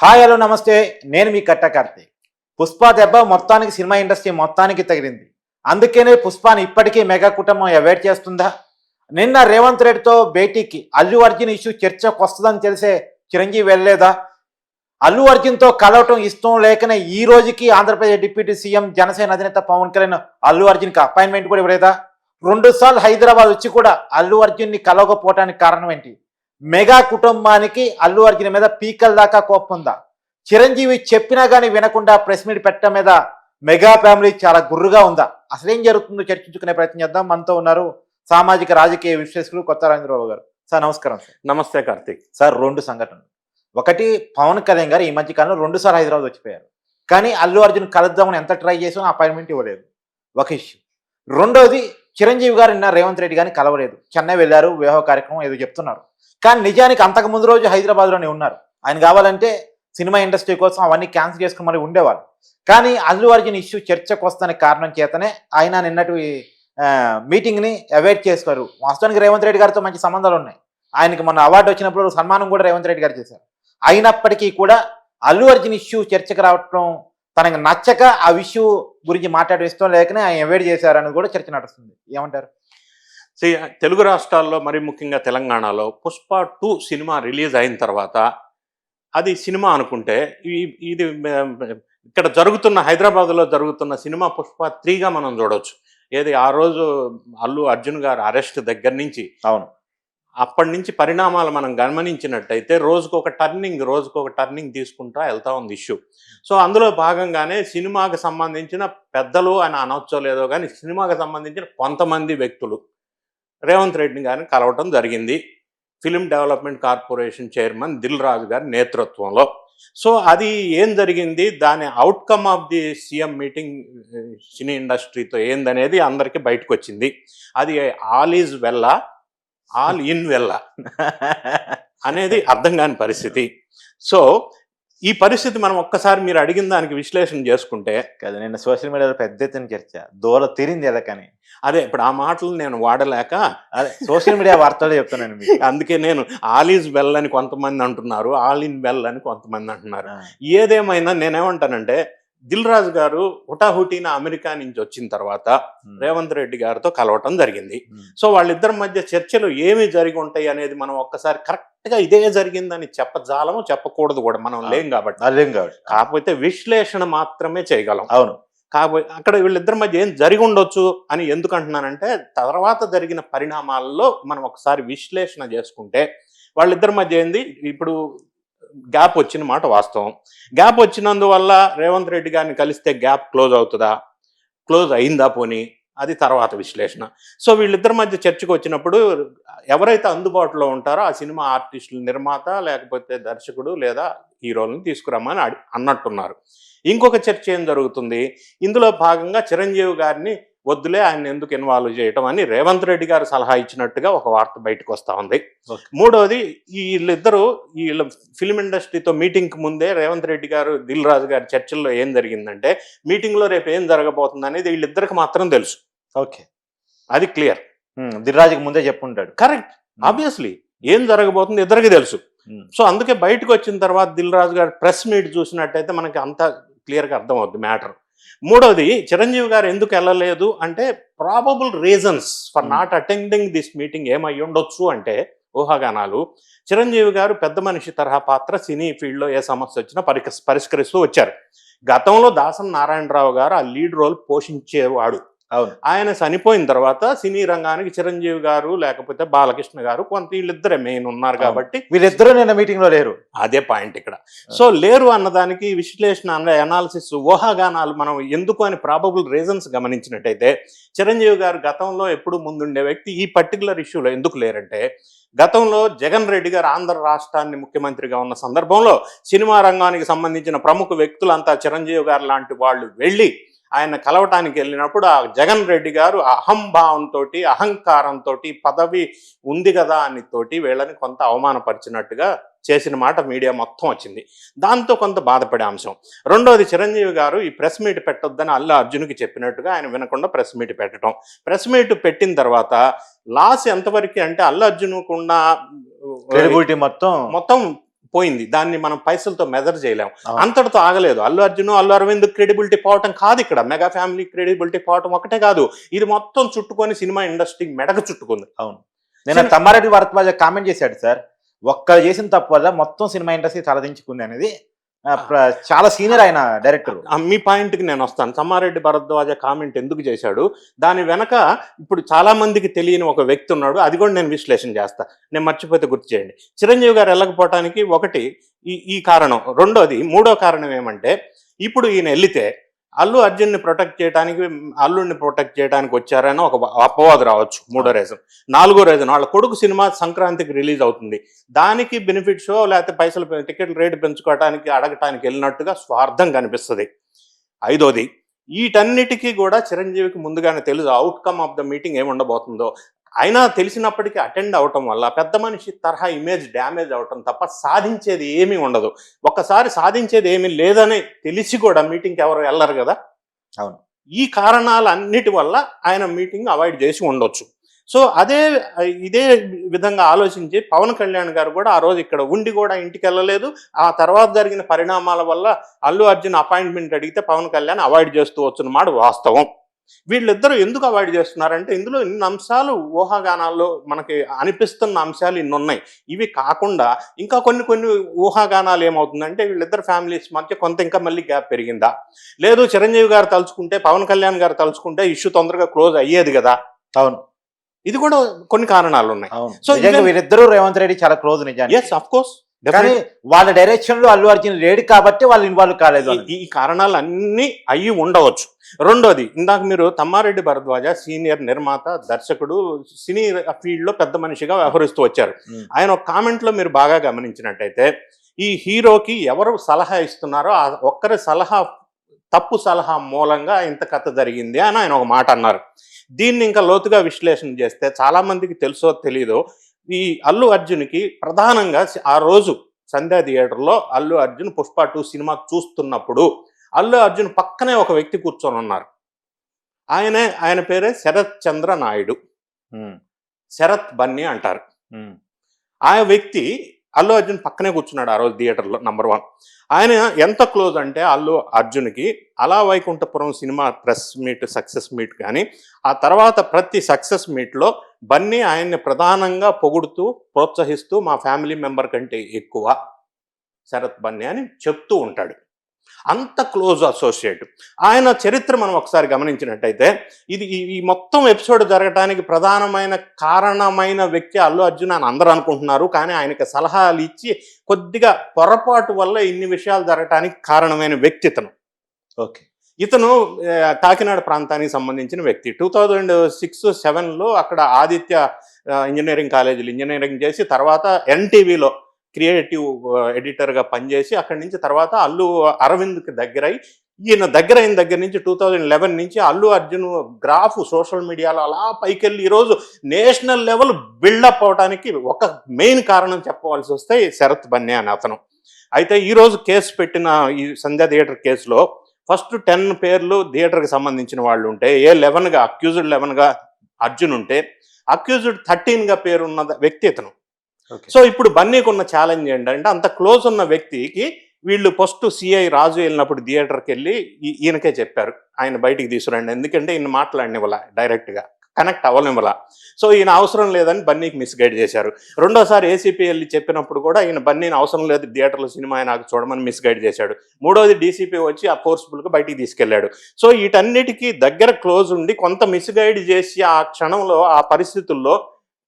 Hi hello నమస్తే, నేను మీ కట్ట కార్తీక్. పుష్ప దెబ్బ మొత్తానికి సినిమా ఇండస్ట్రీ మొత్తానికి తగిలింది. అందుకనే పుష్పని ఇప్పటికీ మెగా కుటుంబం అవాయిడ్ చేస్తుందా? నిన్న రేవంత్ రెడ్డితో భేటీకి అల్లు అర్జున్ ఇష్యూ చర్చకు వస్తుందని తెలిసే చిరంజీవి వెళ్ళలేదా? అల్లు అర్జున్తో కలవటం ఇష్టం లేకనే ఈ రోజుకి ఆంధ్రప్రదేశ్ డిప్యూటీ సీఎం జనసేన అధినేత పవన్ కళ్యాణ్ అల్లు అర్జున్కి అపాయింట్మెంట్ కూడా ఇవ్వలేదా? 2 సార్లు హైదరాబాద్ వచ్చి కూడా అల్లు అర్జున్ని కలవకపోవటానికి కారణం ఏంటి? మెగా కుటుంబానికి అల్లు అర్జున్ మీద పీకల దాకా కోపం ఉందా? చిరంజీవి చెప్పినా కానీ వినకుండా ప్రెస్ మీట్ పెట్టడం మీద మెగా ఫ్యామిలీ చాలా గుర్రుగా ఉందా? అసలేం జరుగుతుందో చర్చించుకునే ప్రయత్నం చేద్దాం. మనతో ఉన్నారు సామాజిక రాజకీయ విశ్లేషకులు కొత్త రాజేంద్రబాబు గారు. సార్ నమస్కారం. సార్ నమస్తే కార్తీక్. సార్ 2 సంఘటనలు. ఒకటి, పవన్ కళ్యాణ్ గారు ఈ మధ్య కాలంలో 2 సార్లు హైదరాబాద్ వచ్చిపోయారు. కానీ అల్లు అర్జున్ కలుద్దామని ఎంత ట్రై చేసినా అపాయింట్మెంట్ ఇవ్వలేదు. ఒక ఇష్యూ. రెండోది, చిరంజీవి గారు నిన్న రేవంత్ రెడ్డి గారిని కలవలేదు. చెన్నై వెళ్ళారు, వివాహ కార్యక్రమం ఏదో చెప్తున్నారు. కానీ నిజానికి అంతకు ముందు రోజు హైదరాబాద్లోనే ఉన్నారు. ఆయన కావాలంటే సినిమా ఇండస్ట్రీ కోసం అవన్నీ క్యాన్సిల్ చేసుకుని మరి ఉండేవాళ్ళు. కానీ అల్లు అర్జున్ ఇష్యూ చర్చకు వస్తున్న కారణం చేతనే ఆయన నిన్నటి మీటింగ్ని అవాయిడ్ చేస్తారు. వాస్తవానికి రేవంత్ రెడ్డి గారితో మంచి సంబంధాలు ఉన్నాయి. ఆయనకి మొన్న అవార్డు వచ్చినప్పుడు సన్మానం కూడా రేవంత్ రెడ్డి గారు చేశారు. అయినప్పటికీ కూడా అల్లు అర్జున్ ఇష్యూ చర్చకు రావటం తనకు నచ్చక ఆ ఇష్యూ గురించి మాట్లాడే ఇష్టం లేకనే ఆయన అవాయిడ్ చేశారని కూడా చర్చ నడుస్తుంది. ఏమంటారు? తెలుగు రాష్ట్రాల్లో మరి ముఖ్యంగా తెలంగాణలో పుష్ప 2 సినిమా రిలీజ్ అయిన తర్వాత అది సినిమా అనుకుంటే ఇది ఇక్కడ జరుగుతున్న హైదరాబాద్లో జరుగుతున్న సినిమా పుష్ప 3గా మనం చూడవచ్చు. ఏది ఆ రోజు అల్లు అర్జున్ గారు అరెస్ట్ దగ్గర నుంచి అప్పటి నుంచి పరిణామాలు మనం గమనించినట్టయితే రోజుకొక టర్నింగ్ తీసుకుంటా వెళ్తా ఉంది ఇష్యూ. సో అందులో భాగంగానే సినిమాకి సంబంధించిన పెద్దలు అని అనొచ్చో లేదో కానీ సినిమాకి సంబంధించిన కొంతమంది వ్యక్తులు రేవంత్ రెడ్డి గారిని కలవటం జరిగింది. Film development corporation chairman Dil Raju గారి నేతృత్వంలో. సో అది ఏం జరిగింది, దాని outcome of the CM meeting cine ఇండస్ట్రీతో ఏందనేది అందరికీ బయటకు వచ్చింది. అది ఆల్ ఈజ్ వెల్లా ఆల్ ఇన్ వెల్లా అనేది అర్థం కాని పరిస్థితి. సో ఈ పరిస్థితి మనం ఒక్కసారి మీరు అడిగిన దానికి విశ్లేషణ చేసుకుంటే కదా, నిన్న సోషల్ మీడియాలో పెద్ద ఎత్తున చర్చ దూల తీరింది ఎలా కానీ అదే ఇప్పుడు ఆ మాటలు నేను వాడలేక అదే సోషల్ మీడియా వార్తలు చెప్తున్నాను మీకు. అందుకే నేను ఆల్ ఈజ్ వెల్ అని కొంతమంది అంటున్నారు, ఆల్ ఇన్ వెల్ అని కొంతమంది అంటున్నారు. ఏదేమైనా నేనేమంటానంటే దిల్ రాజు గారు హుటాహుటీన అమెరికా నుంచి వచ్చిన తర్వాత రేవంత్ రెడ్డి గారితో కలవటం జరిగింది. సో వాళ్ళిద్దరి మధ్య చర్చలు ఏమి జరిగి ఉంటాయి అనేది మనం ఒక్కసారి కరెక్ట్గా ఇదే జరిగిందని చెప్పకూడదు కూడా, మనం లేం కాబట్టి. కాకపోతే విశ్లేషణ మాత్రమే చేయగలం. అవును. కాకపోతే అక్కడ వీళ్ళిద్దరి మధ్య ఏం జరిగి ఉండొచ్చు అని ఎందుకు అంటున్నానంటే తర్వాత జరిగిన పరిణామాల్లో మనం ఒకసారి విశ్లేషణ చేసుకుంటే వాళ్ళిద్దరి మధ్య ఏంది, ఇప్పుడు గ్యాప్ వచ్చిన మాట వాస్తవం. గ్యాప్ వచ్చినందువల్ల రేవంత్ రెడ్డి గారిని కలిస్తే గ్యాప్ క్లోజ్ అవుతుందా, క్లోజ్ అయిందా పోనీ, అది తర్వాత విశ్లేషణ. సో వీళ్ళిద్దరి మధ్య చర్చకు వచ్చినప్పుడు ఎవరైతే అందుబాటులో ఉంటారో ఆ సినిమా ఆర్టిస్టులు, నిర్మాత లేకపోతే దర్శకుడు లేదా హీరోలను తీసుకురమ్మని అన్నట్టున్నారు. ఇంకొక చర్చ ఏం జరుగుతుంది, ఇందులో భాగంగా చిరంజీవి గారిని వద్దులే ఆయన ఎందుకు ఇన్వాల్వ్ చేయటం అని రేవంత్ రెడ్డి గారు సలహా ఇచ్చినట్టుగా ఒక వార్త బయటకు వస్తూ ఉంది. మూడవది, వీళ్ళ ఫిలిం ఇండస్ట్రీతో మీటింగ్కి ముందే రేవంత్ రెడ్డి గారు దిల్ రాజు గారి చర్చల్లో ఏం జరిగిందంటే మీటింగ్లో రేపు ఏం జరగబోతుంది అనేది వీళ్ళిద్దరికి మాత్రం తెలుసు. ఓకే, అది క్లియర్. దిల్ రాజుకి ముందే చెప్పుంటాడు. కరెక్ట్. ఆబ్వియస్లీ ఏం జరగబోతుంది ఇద్దరికి తెలుసు. సో అందుకే బయటకు వచ్చిన తర్వాత దిల్ రాజు గారు ప్రెస్ మీట్ చూసినట్టయితే మనకి అంత క్లియర్గా అర్థం అవుద్ది మ్యాటర్. మూడవది, చిరంజీవి గారు ఎందుకు వెళ్ళలేదు అంటే probable reasons for not attending this meeting ఏమై ఉండొచ్చు అంటే ఊహాగానాలు. చిరంజీవి గారు పెద్ద మనిషి తరహా పాత్ర సినీ ఫీల్డ్లో ఏ సమస్య వచ్చినా పరిష్కరిస్తూ వచ్చారు. గతంలో దాసన్ నారాయణరావు గారు ఆ లీడ్ రోల్ పోషించేవాడు. అవును. ఆయన చనిపోయిన తర్వాత సినీ రంగానికి చిరంజీవి గారు లేకపోతే బాలకృష్ణ గారు వీళ్ళిద్దరే మెయిన్ ఉన్నారు కాబట్టి వీళ్ళిద్దరూ నిన్న మీటింగ్ లో లేరు. అదే పాయింట్ ఇక్కడ. సో లేరు అన్నదానికి విశ్లేషణ అనాలిసిస్, ఊహాగానాలు మనం ఎందుకు అని ప్రాబబుల్ రీజన్స్ గమనించినట్టయితే చిరంజీవి గారు గతంలో ఎప్పుడు ముందుండే వ్యక్తి ఈ పర్టికులర్ ఇష్యూలో ఎందుకు లేరంటే గతంలో జగన్ రెడ్డి గారు ఆంధ్ర రాష్ట్రాన్ని ముఖ్యమంత్రిగా ఉన్న సందర్భంలో సినిమా రంగానికి సంబంధించిన ప్రముఖ వ్యక్తులంతా చిరంజీవి గారు లాంటి వాళ్ళు వెళ్ళి ఆయన కలవటానికి వెళ్ళినప్పుడు ఆ జగన్ రెడ్డి గారు అహంభావంతో, అహంకారంతో, పదవి ఉంది కదా అని వీళ్ళని కొంత అవమానపరిచినట్టుగా చేసిన మాట మీడియా మొత్తం వచ్చింది. దాంతో కొంత బాధపడే అంశం. రెండోది, చిరంజీవి గారు ఈ ప్రెస్ మీట్ పెట్టొద్దని అల్లు అర్జున్కి చెప్పినట్టుగా ఆయన వినకుండా ప్రెస్ మీట్ పెట్టడం. ప్రెస్ మీట్ పెట్టిన తర్వాత లాస్ ఎంతవరకు అంటే అల్లు అర్జున్కున్న క్రెడిబిలిటీ మొత్తం పోయింది. దాన్ని మనం పైసలతో మెజర్ చేయలేము. అవును. అంతటితో ఆగలేదు. అల్లు అర్జున్, అల్లు అరవింద్ క్రెడిబిలిటీ పోవటం కాదు ఇక్కడ. మెగా ఫ్యామిలీ క్రెడిబిలిటీ పోవటం ఒకటే కాదు, ఇది మొత్తం చుట్టుకొని సినిమా ఇండస్ట్రీ మెడకు చుట్టుకుంది. అవును. నేను తమ్మారెడ్డి భరద్వాజ కామెంట్ చేశాడు సార్, ఒక్కరు చేసిన తప్పు వల్ల మొత్తం సినిమా ఇండస్ట్రీ తలదించుకుంది అనేది. చాలా సీనియర్ ఆయన డైరెక్టర్. మీ పాయింట్కి నేను వస్తాను. తమ్మారెడ్డి భరద్వాజ కామెంట్ ఎందుకు చేశాడు, దాని వెనక ఇప్పుడు చాలా మందికి తెలియని ఒక వ్యక్తి ఉన్నాడు. అది కూడా నేను విశ్లేషణ చేస్తా. నేను మర్చిపోతే గుర్తు చేయండి. చిరంజీవి గారు వెళ్ళకపోవటానికి ఒకటి ఈ కారణం. రెండోది, మూడో కారణం ఏమంటే, ఇప్పుడు ఈయన వెళ్తే అల్లు అర్జున్ని ప్రొటెక్ట్ చేయడానికి, అల్లుడిని ప్రొటెక్ట్ చేయడానికి వచ్చారని ఒక అపవాదు రావచ్చు. మూడో రీజన్. నాలుగో రీజన్, వాళ్ళ కొడుకు సినిమా సంక్రాంతికి రిలీజ్ అవుతుంది, దానికి బెనిఫిట్ షో లేకపోతే పైసలు టికెట్ రేటు పెంచుకోవడానికి అడగటానికి వెళ్ళినట్టుగా స్వార్థం కనిపిస్తుంది. ఐదోది, వీటన్నిటికీ కూడా చిరంజీవికి ముందుగానే తెలుసు అవుట్కమ్ ఆఫ్ ద మీటింగ్ ఏమి ఉండబోతుందో. అయినా తెలిసినప్పటికీ అటెండ్ అవటం వల్ల పెద్ద మనిషి తరహా ఇమేజ్ డ్యామేజ్ అవటం తప్ప సాధించేది ఏమీ ఉండదు. ఒక్కసారి సాధించేది ఏమీ లేదని తెలిసి కూడా మీటింగ్కి ఎవరు వెళ్ళరు కదా. అవును. ఈ కారణాలన్నిటి వల్ల ఆయన మీటింగ్ అవాయిడ్ చేసి ఉండొచ్చు. సో ఇదే విధంగా ఆలోచించి పవన్ కళ్యాణ్ గారు కూడా ఆ రోజు ఇక్కడ ఉండి కూడా ఇంటికి వెళ్ళలేదు. ఆ తర్వాత జరిగిన పరిణామాల వల్ల అల్లు అర్జున్ అపాయింట్మెంట్ అడిగితే పవన్ కళ్యాణ్ అవాయిడ్ చేస్తూ వస్తున్నమాట వాస్తవం. వీళ్ళిద్దరూ ఎందుకు అవాయిడ్ చేస్తున్నారంటే, ఇందులో ఇన్ని అంశాలు, ఊహాగానాల్లో మనకి అనిపిస్తున్న అంశాలు ఇన్ని ఉన్నాయి. ఇవి కాకుండా ఇంకా కొన్ని ఊహాగానాలు ఏమవుతుందంటే, వీళ్ళిద్దరు ఫ్యామిలీస్ మధ్య కొంత ఇంకా మళ్ళీ గ్యాప్ పెరిగిందా, లేదు చిరంజీవి గారు తలుచుకుంటే, పవన్ కళ్యాణ్ గారు తలుచుకుంటే ఇష్యూ తొందరగా క్లోజ్ అయ్యేది కదా. అవును. ఇది కూడా కొన్ని కారణాలు ఉన్నాయి. సో వీళ్ళిద్దరూ రేవంత్ రెడ్డి చాలా క్లోజ్ నిజానికి. Yes, of course. కానీ వాళ్ళ డైరెక్షన్ లో అల్లు అర్జున్ లేడు కాబట్టి వాళ్ళు ఇన్వాల్వ్ కాలేదు. ఈ కారణాలు అన్ని అయ్యి ఉండవచ్చు. రెండోది, ఇందాక మీరు తమ్మారెడ్డి భరద్వాజ సీనియర్ నిర్మాత, దర్శకుడు, సినీ ఫీల్డ్ లో పెద్ద మనిషిగా వ్యవహరిస్తూ వచ్చారు. ఆయన ఒక కామెంట్ లో మీరు బాగా గమనించినట్టయితే, ఈ హీరోకి ఎవరు సలహా ఇస్తున్నారో ఆ ఒక్కరి తప్పు సలహా మూలంగా ఇంత కథ జరిగింది అని ఆయన ఒక మాట అన్నారు. దీన్ని ఇంకా లోతుగా విశ్లేషణ చేస్తే చాలా మందికి తెలుసో తెలీదో, ఈ అల్లు అర్జున్కి ప్రధానంగా ఆ రోజు సంధ్యా థియేటర్లో అల్లు అర్జున్ పుష్ప 2 సినిమా చూస్తున్నప్పుడు అల్లు అర్జున్ పక్కనే ఒక వ్యక్తి కూర్చొని ఉన్నారు. ఆయన పేరే శరత్ చంద్ర నాయుడు, శరత్ బన్నీ అంటారు. ఆ వ్యక్తి అల్లు అర్జున్ పక్కనే కూర్చున్నాడు ఆ రోజు థియేటర్లో. నంబర్ 1. ఆయన ఎంత క్లోజ్ అంటే అల్లు అర్జున్కి అలా Vaikunthapuram cinema press meet, success meet కానీ, ఆ తర్వాత ప్రతి సక్సెస్ మీట్లో బన్నీ ఆయన్ని ప్రధానంగా పొగుడుతూ ప్రోత్సహిస్తూ మా ఫ్యామిలీ మెంబర్ కంటే ఎక్కువ శరత్ బన్నీ అని చెప్తూ ఉంటాడు. అంత క్లోజ్ అసోసియేట్. ఆయన చరిత్ర మనం ఒకసారి గమనించినట్టయితే, ఈ మొత్తం ఎపిసోడ్ జరగడానికి ప్రధానమైన కారణమైన వ్యక్తి అల్లు అర్జున్ అని అందరూ అనుకుంటున్నారు. కానీ ఆయనకి సలహాలు ఇచ్చి కొద్దిగా పొరపాటు వల్ల ఇన్ని విషయాలు జరగడానికి కారణమైన వ్యక్తి ఇతను. ఓకే. ఇతను కాకినాడ ప్రాంతానికి సంబంధించిన వ్యక్తి. 2006-07లో అక్కడ ఆదిత్య ఇంజనీరింగ్ కాలేజీలో ఇంజనీరింగ్ చేసి, తర్వాత ఎన్టీవీలో క్రియేటివ్ ఎడిటర్గా పనిచేసి, అక్కడి నుంచి తర్వాత అల్లు అరవింద్కి దగ్గరై, ఈయన దగ్గరైన దగ్గర నుంచి 2011 నుంచి అల్లు అర్జున్ గ్రాఫ్ సోషల్ మీడియాలో అలా పైకెళ్ళి ఈరోజు నేషనల్ లెవెల్ బిల్డప్ అవడానికి ఒక మెయిన్ కారణం చెప్పవలసి వస్తే శరత్ బన్నీ అని అతను. అయితే ఈరోజు కేసు పెట్టిన ఈ సంధ్యా థియేటర్ కేసులో ఫస్ట్ 10 పేర్లు థియేటర్కి సంబంధించిన వాళ్ళు ఉంటే, అక్యూజ్డ్ 11గా అర్జున్ ఉంటే, అక్యూజ్డ్ 13గా పేరున్న వ్యక్తి ఇతను. సో ఇప్పుడు బన్నీకి ఉన్న ఛాలెంజ్ ఏంటంటే, అంత క్లోజ్ ఉన్న వ్యక్తికి వీళ్ళు ఫస్ట్ సిఐ రాజు వెళ్ళినప్పుడు థియేటర్కి వెళ్ళి ఈయనకే చెప్పారు, ఆయన బయటికి తీసుకురండి, ఎందుకంటే ఈయన మాట్లాడినివ్వాల, డైరెక్ట్గా కనెక్ట్ అవ్వనివ్వాల. సో ఈయన అవసరం లేదని బన్నీకి మిస్గైడ్ చేశారు. రెండోసారి ఏసీపీ వెళ్ళి చెప్పినప్పుడు కూడా ఈయన బన్నీని అవసరం లేదు థియేటర్లో సినిమా నాకు చూడమని మిస్గైడ్ చేశాడు. మూడోది డీసీపీ వచ్చి ఆ ఫోర్స్ఫుల్గా బయటికి తీసుకెళ్లాడు. సో వీటన్నిటికీ దగ్గర క్లోజ్ ఉండి కొంత మిస్గైడ్ చేసి ఆ క్షణంలో ఆ పరిస్థితుల్లో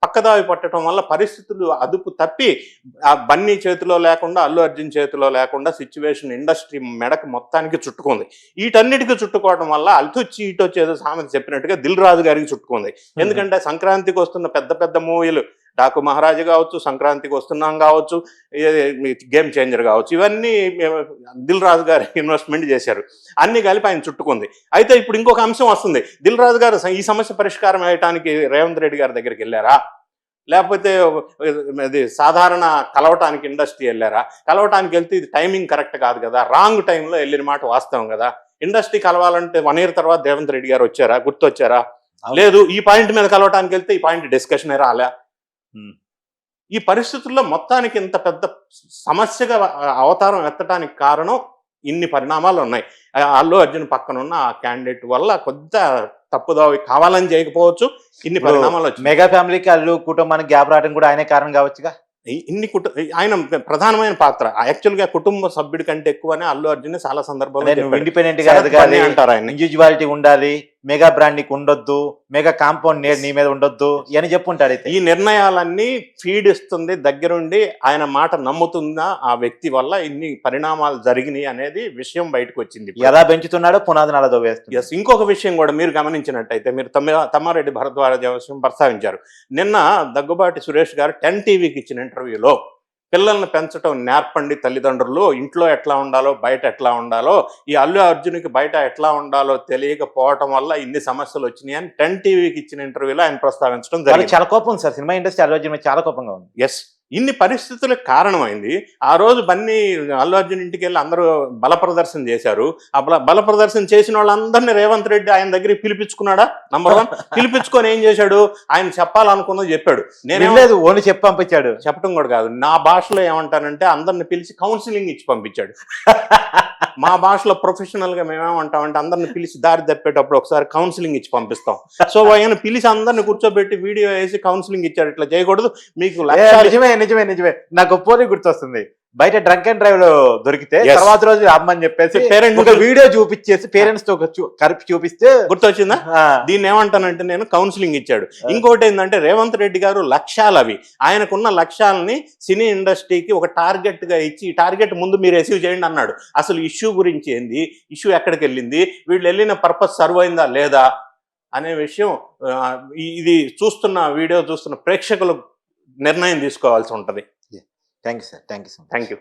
పక్కదావి పట్టడం వల్ల పరిస్థితులు అదుపు తప్పి ఆ బన్నీ చేతిలో లేకుండా, అల్లు అర్జున్ చేతిలో లేకుండా సిచ్యువేషన్ ఇండస్ట్రీ మెడకు మొత్తానికి చుట్టుకుంది. వీటన్నిటికీ చుట్టుకోవడం వల్ల అల్తొచ్చి ఇటొచ్చేదో సామెత చెప్పినట్టుగా దిల్ రాజు గారికి చుట్టుకుంది. ఎందుకంటే సంక్రాంతికి వస్తున్న పెద్ద మూవీలు, డాకు మహారాజు కావచ్చు, సంక్రాంతికి వస్తున్నాం కావచ్చు, గేమ్ చేంజర్ కావచ్చు, ఇవన్నీ దిల్ రాజు గారు ఇన్వెస్ట్మెంట్ చేశారు. అన్ని కలిపి ఆయన చుట్టుకుంది. అయితే ఇప్పుడు ఇంకొక అంశం వస్తుంది. దిల్ రాజు గారు ఈ సమస్య పరిష్కారం అయ్యటానికి రేవంత్ రెడ్డి గారి దగ్గరికి వెళ్ళారా, లేకపోతే అది సాధారణ కలవటానికి ఇండస్ట్రీ వెళ్ళారా? కలవటానికి వెళ్తే ఇది టైమింగ్ కరెక్ట్ కాదు కదా, రాంగ్ టైంలో వెళ్ళిన మాట వాస్తవం కదా. ఇండస్ట్రీ కలవాలంటే 1 year తర్వాత రేవంత్ రెడ్డి గారు వచ్చారా, గుర్తొచ్చారా? లేదు. ఈ పాయింట్ మీద కలవటానికి వెళ్తే ఈ పాయింట్ డిస్కషన్ రాలే. ఈ పరిస్థితుల్లో మొత్తానికి ఇంత పెద్ద సమస్యగా అవతారం ఎత్తడానికి కారణం ఇన్ని పరిణామాలు ఉన్నాయి. అల్లు అర్జున్ పక్కన ఉన్న ఆ క్యాండిడేట్ వల్ల కొద్ది తప్పుదావి కావాలని చేయకపోవచ్చు, ఇన్ని పరిణామాలు వచ్చాయి. మెగా ఫ్యామిలీకి అల్లు కుటుంబానికి గ్యాప్ రావడం కూడా ఆయనే కారణం కావచ్చుగా. ఆయన ప్రధానమైన పాత్ర యాక్చువల్ గా కుటుంబ సభ్యుడి కంటే ఎక్కువనే అల్లు అర్జున్ చాలా సందర్భాల్లో ఇండిపెండెంట్ గా ఎదగాలి అంటారు ఆయన. ఇండివిజువాలిటీ ఉండాలి, మెగా బ్రాండ్ నీకు ఉండొద్దు, మెగా కాంపౌండ్ నీ మీద ఉండొద్దు అని చెప్పుంటాడు. అయితే ఈ నిర్ణయాలన్నీ ఫీడ్ ఇస్తుంది దగ్గరుండి, ఆయన మాట నమ్ముతుందా ఆ వ్యక్తి వల్ల ఇన్ని పరిణామాలు జరిగినాయి అనేది విషయం బయటకు వచ్చింది. ఎలా పెంచుతున్నాడో పునాదిని అలా దోవేస్తుంది. ఎస్, ఇంకొక విషయం కూడా మీరు గమనించినట్టయితే, మీరు తమ్మారెడ్డి భరద్వాజ విషయం ప్రస్తావించారు. నిన్న దగ్గుబాటి సురేష్ గారు 10 టీవీకి ఇచ్చిన ఇంటర్వ్యూలో పిల్లల్ని పెంచడం నేర్పండి తల్లిదండ్రులు, ఇంట్లో ఎట్లా ఉండాలో బయట ఎట్లా ఉండాలో, ఈ అల్లు అర్జున్కి బయట ఎట్లా ఉండాలో తెలియకపోవటం వల్ల ఇన్ని సమస్యలు వచ్చినాయి అని 10 టీవీకి ఇచ్చిన ఇంటర్వ్యూలో ఆయన ప్రస్తావించడం జరిగింది. చాలా కోపం ఉంది sir, cinema industry Allu Arjun మీద చాలా కోపంగా ఉంది. ఎస్, ఇన్ని పరిస్థితులకు కారణమైంది. ఆ రోజు బన్నీ అల్లు అర్జున్ ఇంటికి వెళ్ళి అందరూ బల ప్రదర్శన చేశారు. ఆ బల ప్రదర్శన చేసిన వాళ్ళందరినీ రేవంత్ రెడ్డి ఆయన దగ్గరికి పిలిపించుకున్నాడా? నంబర్ 1 పిలిపించుకొని ఏం చేశాడు? ఆయన చెప్పాలనుకున్నది చెప్పాడు. నేనేం లేదు, ఓన్లీ చెప్పి పంపించాడు. చెప్పడం కూడా కాదు, నా భాషలో ఏమంటానంటే అందరిని పిలిచి కౌన్సిలింగ్ ఇచ్చి పంపించాడు. మా భాషలో ప్రొఫెషనల్ గా మేమేమంటామంటే అందరిని పిలిచి దారి తప్పేటప్పుడు ఒకసారి కౌన్సిలింగ్ ఇచ్చి పంపిస్తాం. సో ఆయన పిలిచి అందరిని కూర్చోబెట్టి వీడియో వేసి కౌన్సిలింగ్ ఇచ్చాడు, ఇట్లా చేయకూడదు మీకు. నిజమే నాకు పోనీ గుర్తొస్తుంది. బయట డ్రంక్ అండ్ డ్రైవ్ లో దొరికితే తర్వాత రోజు అమ్మని చెప్పేసి ఒక వీడియో చూపించేసి పేరెంట్స్ తో కలిపి చూపిస్తే గుర్తొచ్చిందా? దీన్ని ఏమంటానంటే నేను కౌన్సిలింగ్ ఇచ్చాడు. ఇంకోటి ఏంటంటే రేవంత్ రెడ్డి గారు లక్ష్యాలు, అవి ఆయనకున్న లక్ష్యాలని సినీ ఇండస్ట్రీకి ఒక టార్గెట్ గా ఇచ్చి, ఈ టార్గెట్ ముందు మీరు అచీవ్ చేయండి అన్నాడు. అసలు ఇష్యూ గురించి ఏంది, ఇష్యూ ఎక్కడికి వెళ్ళింది, వీళ్ళు వెళ్ళిన పర్పస్ సర్వ్ అయిందా లేదా అనే విషయం ఇది చూస్తున్న వీడియో చూస్తున్న ప్రేక్షకులు నిర్ణయం తీసుకోవాల్సి ఉంటుంది. Thank you sir, thank you.